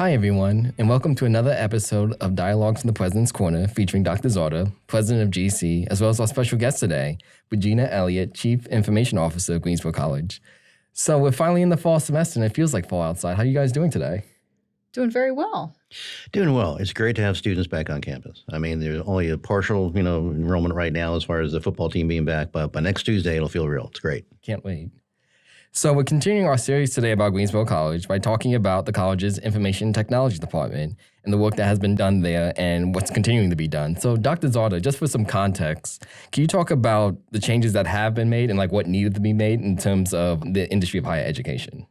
Hi, everyone, and welcome to another episode of Dialogues from the President's Corner featuring Dr. Czarda, President of GC, as well as our special guest today, Regina Elliott, Chief Information Officer of Greensboro College. So we're finally in the fall semester, and it feels like fall outside. How are you guys doing today? Doing very well. Doing well. It's great to have students back on campus. I mean, there's only a partial, enrollment right now as far as the football team being back, but by next Tuesday, it'll feel real. It's great. Can't wait. So we're continuing our series today about Greensboro College by talking about the college's Information Technology Department and the work that has been done there and what's continuing to be done. So Dr. Czarda, just for some context, can you talk about the changes that have been made and what needed to be made in terms of the industry of higher education?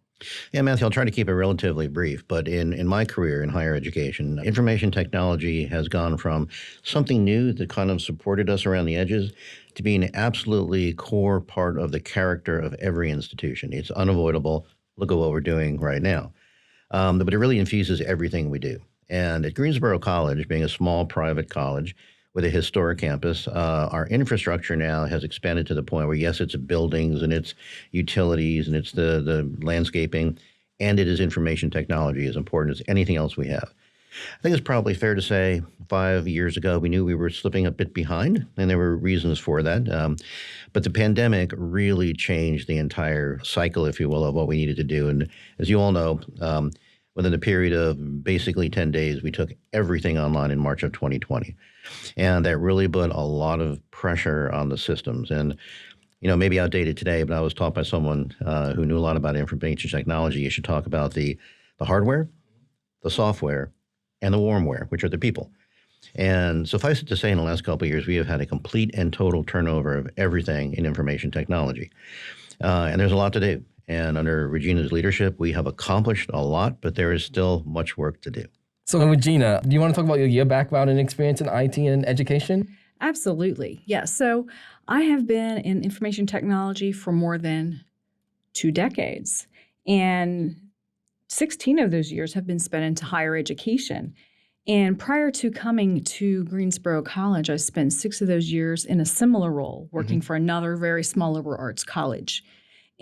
Yeah, Matthew, I'll try to keep it relatively brief, but in my career in higher education, information technology has gone from something new that kind of supported us around the edges to being an absolutely core part of the character of every institution. It's unavoidable. Look at what we're doing right now. But it really infuses everything we do. And at Greensboro College, being a small private college with a historic campus, our infrastructure now has expanded to the point where, yes, it's buildings and it's utilities and it's the landscaping, and it is information technology as important as anything else we have. I think it's probably fair to say 5 years ago, we knew we were slipping a bit behind, and there were reasons for that. But the pandemic really changed the entire cycle, if you will, of what we needed to do. And as you all know, within a period of basically 10 days, we took everything online in March of 2020. And that really put a lot of pressure on the systems. And, maybe outdated today, but I was taught by someone who knew a lot about information technology. You should talk about the hardware, the software, and the warmware, which are the people. And suffice it to say, in the last couple of years, we have had a complete and total turnover of everything in information technology. And there's a lot to do. And under Regina's leadership, we have accomplished a lot, but there is still much work to do. So, Regina, do you want to talk about your background and experience in IT and education? Absolutely. Yes. So I have been in information technology for more than 2 decades. And 16 of those years have been spent into higher education. And prior to coming to Greensboro College, I spent 6 of those years in a similar role, working for another very small liberal arts college.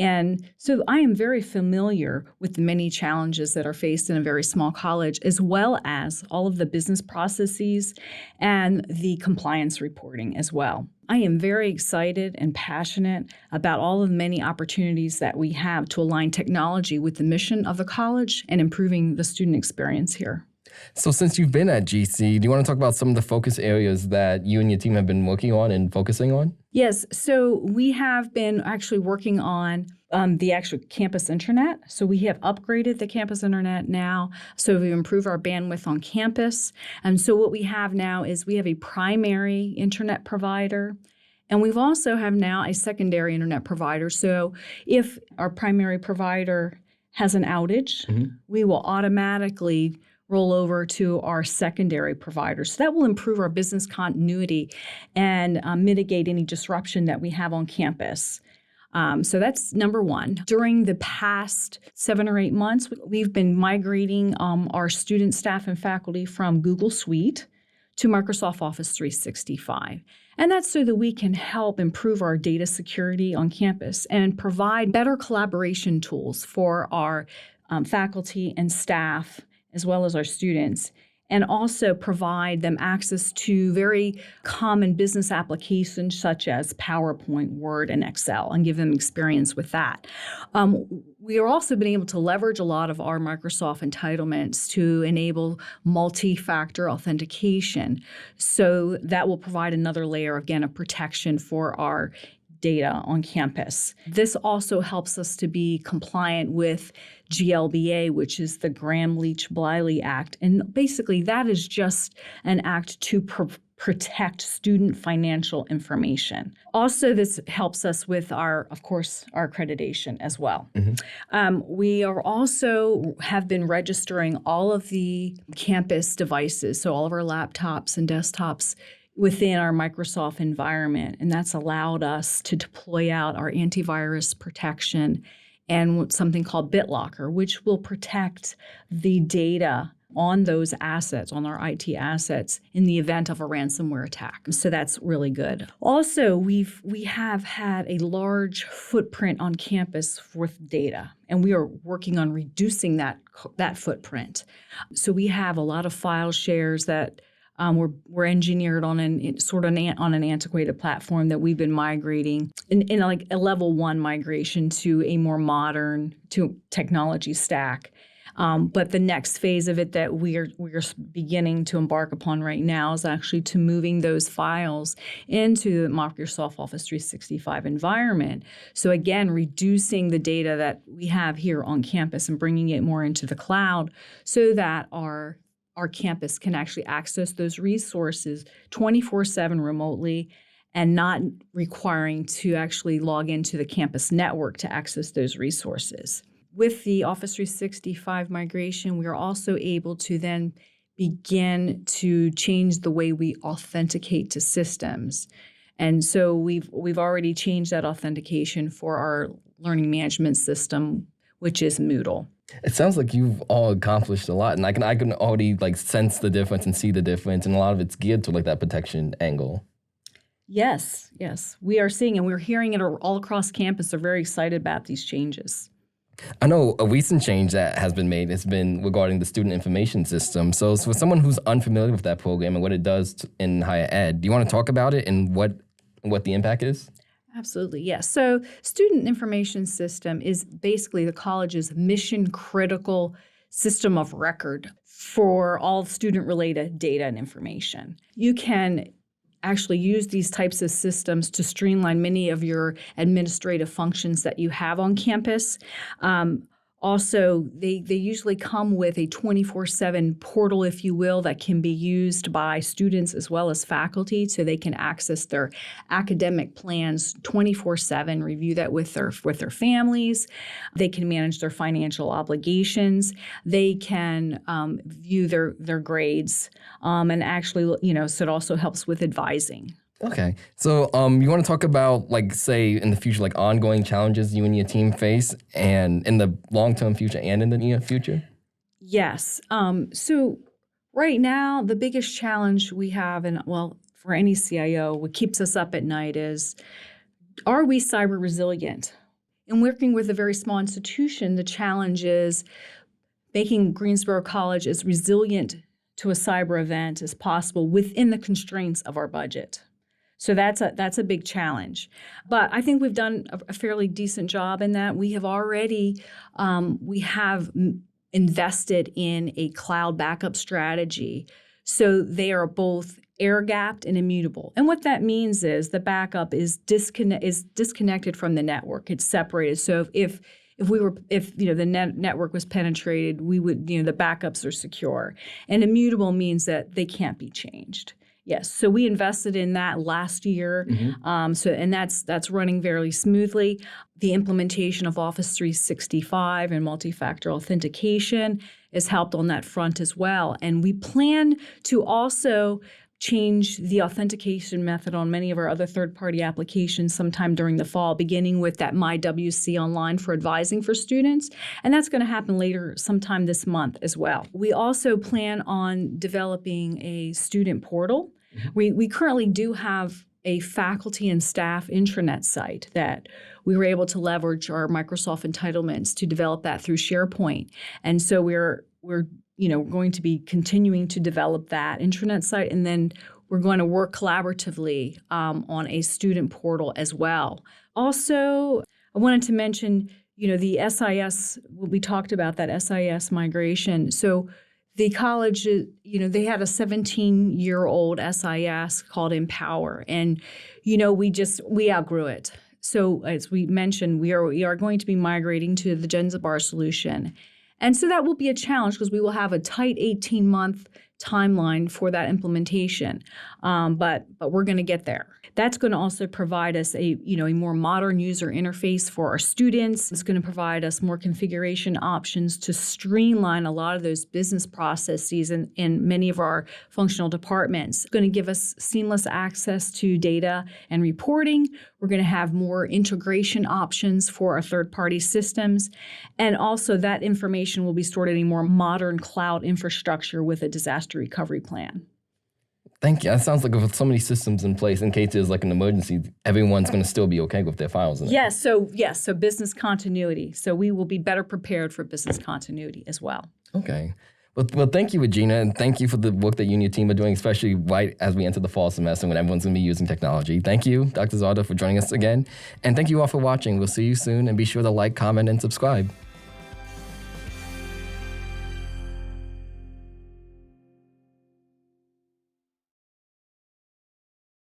And so I am very familiar with the many challenges that are faced in a very small college, as well as all of the business processes and the compliance reporting as well. I am very excited and passionate about all of the many opportunities that we have to align technology with the mission of the college and improving the student experience here. So since you've been at GC, do you want to talk about some of the focus areas that you and your team have been working on and focusing on? Yes. So we have been actually working on the actual campus internet. So we have upgraded the campus internet now. So we've improved our bandwidth on campus. And so what we have now is we have a primary internet provider. And we've also have now a secondary internet provider. So if our primary provider has an outage, we will automatically roll over to our secondary provider. So that will improve our business continuity and mitigate any disruption that we have on campus. So that's number one. During the past 7 or 8 months, we've been migrating our student, staff, and faculty from Google Suite to Microsoft Office 365. And that's so that we can help improve our data security on campus and provide better collaboration tools for our faculty and staff, as well as our students, and also provide them access to very common business applications such as PowerPoint, Word, and Excel, and give them experience with that. We are also been able to leverage a lot of our Microsoft entitlements to enable multi-factor authentication. So that will provide another layer, again, of protection for our data on campus. This also helps us to be compliant with GLBA, which is the Gramm-Leach-Bliley Act. And basically, that is just an act to protect student financial information. Also, this helps us with our accreditation as well. We are also have been registering all of the campus devices, so all of our laptops and desktops within our Microsoft environment, and that's allowed us to deploy out our antivirus protection and something called BitLocker, which will protect the data on those assets, on our IT assets, in the event of a ransomware attack. So that's really good. Also, we have had a large footprint on campus with data, and we are working on reducing that footprint. So we have a lot of file shares that were engineered on an antiquated platform that we've been migrating in like a level 1 migration to a more modern technology stack. But the next phase of it that we're beginning to embark upon right now is actually to moving those files into the Microsoft Office 365 environment. So again, reducing the data that we have here on campus and bringing it more into the cloud so that our campus can actually access those resources 24/7 remotely and not requiring to actually log into the campus network to access those resources. With the Office 365 migration, we are also able to then begin to change the way we authenticate to systems. And so we've already changed that authentication for our learning management system, which is Moodle. It sounds like you've all accomplished a lot, and I can already like sense the difference and see the difference, and a lot of it's geared to like that protection angle. Yes, we are seeing, and we're hearing it all across campus. They're very excited about these changes. I know a recent change that has been made has been regarding the student information system. So for someone who's unfamiliar with that program and what it does in higher ed, do you want to talk about it and what the impact is? Absolutely, yes. So student information system is basically the college's mission-critical system of record for all student-related data and information. You can actually use these types of systems to streamline many of your administrative functions that you have on campus. Also, they usually come with a 24/7 portal, if you will, that can be used by students as well as faculty, so they can access their academic plans 24/7, review that with their families. They can manage their financial obligations. They can view their grades, and actually, so it also helps with advising. Okay. So you want to talk about, like, say, in the future, like ongoing challenges you and your team face and in the long-term future and in the near future? Yes. So right now, the biggest challenge we have, for any CIO, what keeps us up at night is, are we cyber resilient? In working with a very small institution, the challenge is making Greensboro College as resilient to a cyber event as possible within the constraints of our budget. So that's a big challenge. But I think we've done a fairly decent job in that. We have already, we have invested in a cloud backup strategy. So they are both air-gapped and immutable. And what that means is the backup is disconnected from the network. It's separated. So if the network was penetrated, we would, the backups are secure. And immutable means that they can't be changed. Yes, so we invested in that last year, and that's running very smoothly. The implementation of Office 365 and multi-factor authentication has helped on that front as well. And we plan to also change the authentication method on many of our other third-party applications sometime during the fall, beginning with that MyWC Online for advising for students. And that's going to happen later sometime this month as well. We also plan on developing a student portal. We currently do have a faculty and staff intranet site that we were able to leverage our Microsoft entitlements to develop that through SharePoint. And so we're going to be continuing to develop that intranet site, and then we're going to work collaboratively on a student portal as well. Also, I wanted to mention, the SIS, we talked about that SIS migration. So the college, they had a 17-year-old SIS called Empower, and, we outgrew it. So as we mentioned, we are going to be migrating to the Genzabar solution. And so that will be a challenge because we will have a tight 18-month timeline for that implementation, but we're going to get there. That's going to also provide us a more modern user interface for our students. It's going to provide us more configuration options to streamline a lot of those business processes in many of our functional departments. It's going to give us seamless access to data and reporting. We're going to have more integration options for our third-party systems. And also that information will be stored in a more modern cloud infrastructure with a disaster recovery plan. Thank you. That sounds like with so many systems in place, in case there's like an emergency, everyone's going to still be okay with their files. Yes. So business continuity. So we will be better prepared for business continuity as well. Okay. Well, thank you, Regina, and thank you for the work that you and your team are doing, especially right as we enter the fall semester when everyone's going to be using technology. Thank you, Dr. Czarda, for joining us again. And thank you all for watching. We'll see you soon, and be sure to like, comment, and subscribe.